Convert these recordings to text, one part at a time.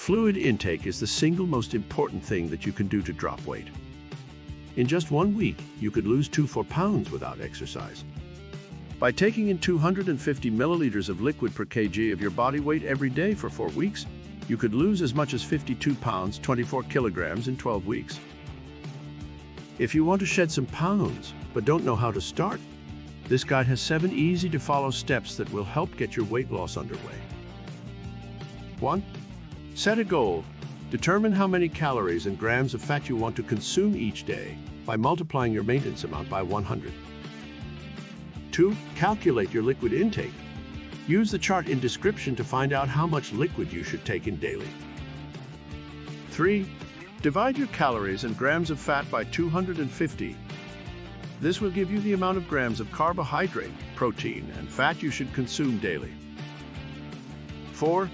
Fluid intake is the single most important thing that you can do to drop weight. In just 1 week, you could lose 4 pounds without exercise. By taking in 250 milliliters of liquid per kg of your body weight every day for 4 weeks, you could lose as much as 52 pounds, 24 kilograms in 12 weeks. If you want to shed some pounds, but don't know how to start, this guide has 7 easy-to-follow steps that will help get your weight loss underway. 1. Set a goal. Determine how many calories and grams of fat you want to consume each day by multiplying your maintenance amount by 100. 2. Calculate your liquid intake. Use the chart in description to find out how much liquid you should take in daily. 3. Divide your calories and grams of fat by 250. This will give you the amount of grams of carbohydrate, protein, and fat you should consume daily. 4.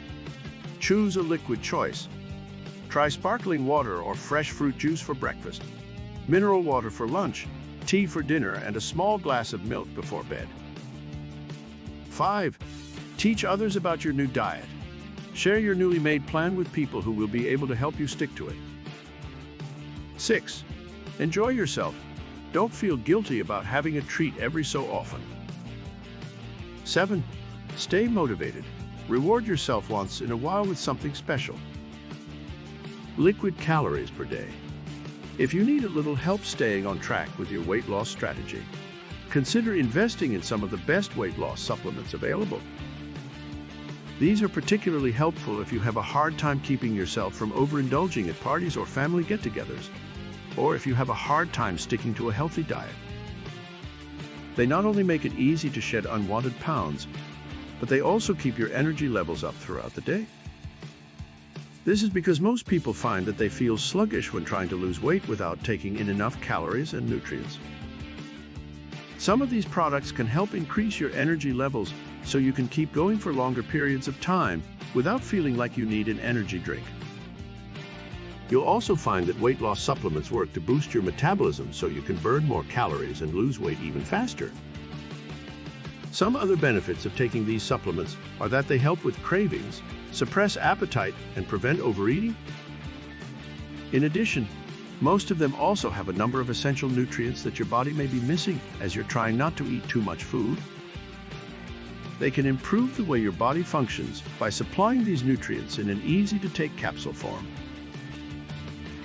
Choose a liquid choice. Try sparkling water or fresh fruit juice for breakfast, mineral water for lunch, tea for dinner, and a small glass of milk before bed. 5. Teach others about your new diet. Share your newly made plan with people who will be able to help you stick to it. 6. Enjoy yourself. Don't feel guilty about having a treat every so often. 7. Stay motivated. Reward yourself once in a while with something special. Liquid calories per day. If you need a little help staying on track with your weight loss strategy, consider investing in some of the best weight loss supplements available. These are particularly helpful if you have a hard time keeping yourself from overindulging at parties or family get-togethers, or if you have a hard time sticking to a healthy diet. They not only make it easy to shed unwanted pounds, but they also keep your energy levels up throughout the day. This is because most people find that they feel sluggish when trying to lose weight without taking in enough calories and nutrients. Some of these products can help increase your energy levels so you can keep going for longer periods of time without feeling like you need an energy drink. You'll also find that weight loss supplements work to boost your metabolism so you can burn more calories and lose weight even faster. Some other benefits of taking these supplements are that they help with cravings, suppress appetite, and prevent overeating. In addition, most of them also have a number of essential nutrients that your body may be missing as you're trying not to eat too much food. They can improve the way your body functions by supplying these nutrients in an easy-to-take capsule form.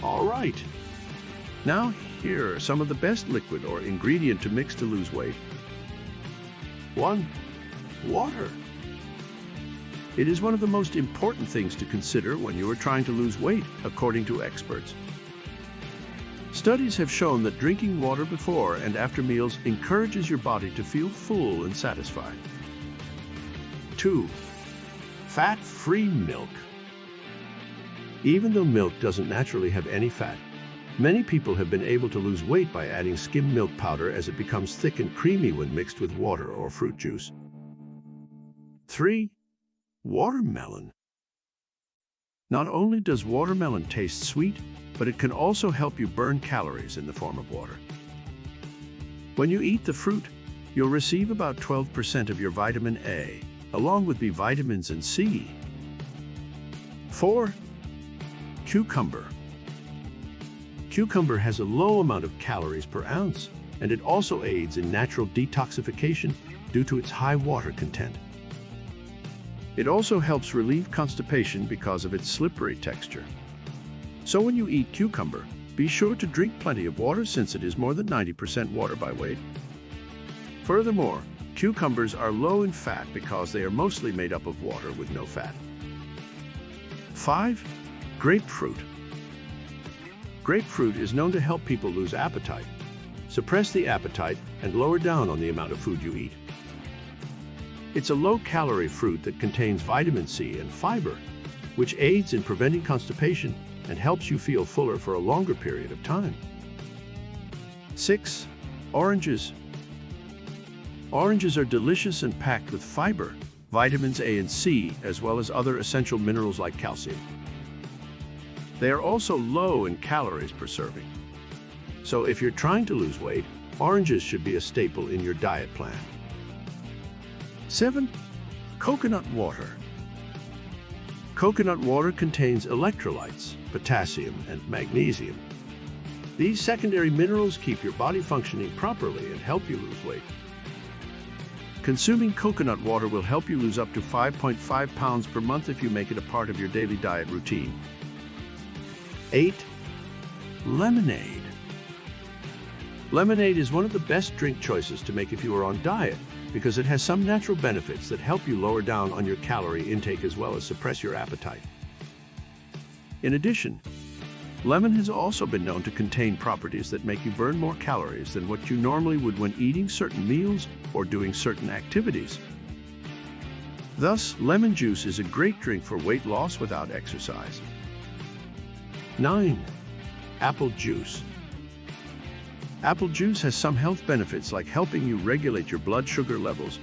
All right. Now, here are some of the best liquid or ingredient to mix to lose weight. 1. Water. It is one of the most important things to consider when you are trying to lose weight, according to experts. Studies have shown that drinking water before and after meals encourages your body to feel full and satisfied. 2. Fat-free milk. Even though milk doesn't naturally have any fat, many people have been able to lose weight by adding skim milk powder as it becomes thick and creamy when mixed with water or fruit juice. 3. Watermelon. Not only does watermelon taste sweet, but it can also help you burn calories in the form of water. When you eat the fruit, you'll receive about 12% of your vitamin A, along with B vitamins and C. 4. Cucumber. Cucumber has a low amount of calories per ounce, and it also aids in natural detoxification due to its high water content. It also helps relieve constipation because of its slippery texture. So when you eat cucumber, be sure to drink plenty of water since it is more than 90% water by weight. Furthermore, cucumbers are low in fat because they are mostly made up of water with no fat. 5. Grapefruit. Grapefruit is known to help people lose appetite, suppress the appetite, and lower down on the amount of food you eat. It's a low-calorie fruit that contains vitamin C and fiber, which aids in preventing constipation and helps you feel fuller for a longer period of time. 6. Oranges. Oranges are delicious and packed with fiber, vitamins A and C, as well as other essential minerals like calcium. They are also low in calories per serving. So if you're trying to lose weight, oranges should be a staple in your diet plan. 7. Coconut water. Coconut water contains electrolytes, potassium, and magnesium. These secondary minerals keep your body functioning properly and help you lose weight. Consuming coconut water will help you lose up to 5.5 pounds per month if you make it a part of your daily diet routine. 8. Lemonade. Lemonade is one of the best drink choices to make if you are on diet because it has some natural benefits that help you lower down on your calorie intake as well as suppress your appetite. In addition, lemon has also been known to contain properties that make you burn more calories than what you normally would when eating certain meals or doing certain activities. Thus, lemon juice is a great drink for weight loss without exercise. 9. Apple juice. Apple juice has some health benefits like helping you regulate your blood sugar levels,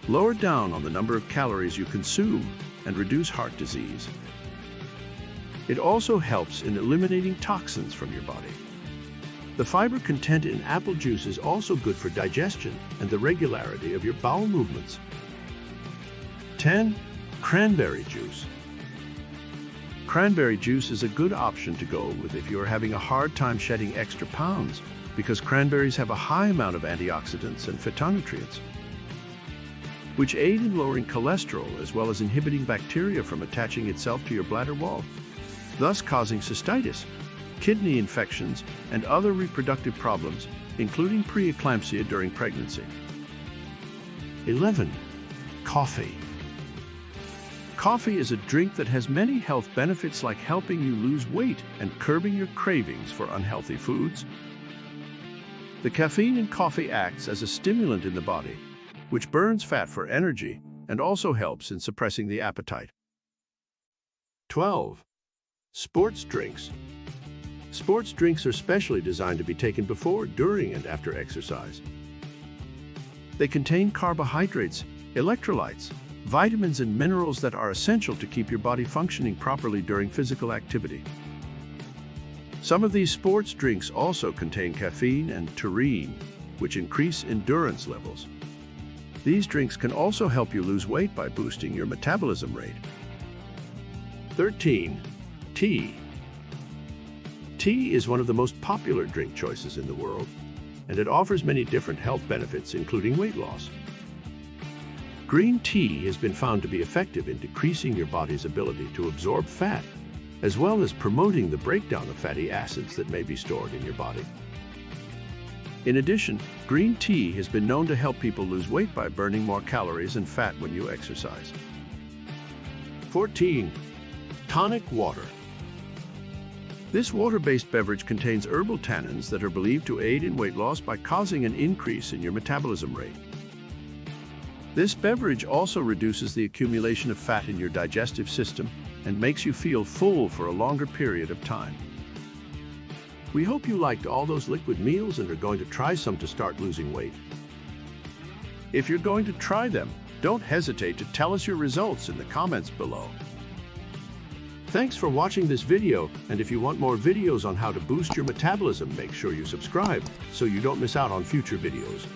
lower down on the number of calories you consume, and reduce heart disease. It also helps in eliminating toxins from your body. The fiber content in apple juice is also good for digestion and the regularity of your bowel movements. 10. Cranberry juice. Cranberry juice is a good option to go with if you are having a hard time shedding extra pounds, because cranberries have a high amount of antioxidants and phytonutrients, which aid in lowering cholesterol as well as inhibiting bacteria from attaching itself to your bladder wall, thus causing cystitis, kidney infections, and other reproductive problems, including preeclampsia during pregnancy. 11. Coffee. Coffee is a drink that has many health benefits like helping you lose weight and curbing your cravings for unhealthy foods. The caffeine in coffee acts as a stimulant in the body, which burns fat for energy and also helps in suppressing the appetite. 12. Sports drinks. Sports drinks are specially designed to be taken before, during, and after exercise. They contain carbohydrates, electrolytes, vitamins, and minerals that are essential to keep your body functioning properly during physical activity. Some of these sports drinks also contain caffeine and taurine, which increase endurance levels. These drinks can also help you lose weight by boosting your metabolism rate. 13. Tea. Tea is one of the most popular drink choices in the world, and it offers many different health benefits, including weight loss. Green tea has been found to be effective in decreasing your body's ability to absorb fat, as well as promoting the breakdown of fatty acids that may be stored in your body. In addition, green tea has been known to help people lose weight by burning more calories and fat when you exercise. 14. Tonic water. This water-based beverage contains herbal tannins that are believed to aid in weight loss by causing an increase in your metabolism rate. This beverage also reduces the accumulation of fat in your digestive system and makes you feel full for a longer period of time. We hope you liked all those liquid meals and are going to try some to start losing weight. If you're going to try them, don't hesitate to tell us your results in the comments below. Thanks for watching this video, and if you want more videos on how to boost your metabolism, make sure you subscribe so you don't miss out on future videos.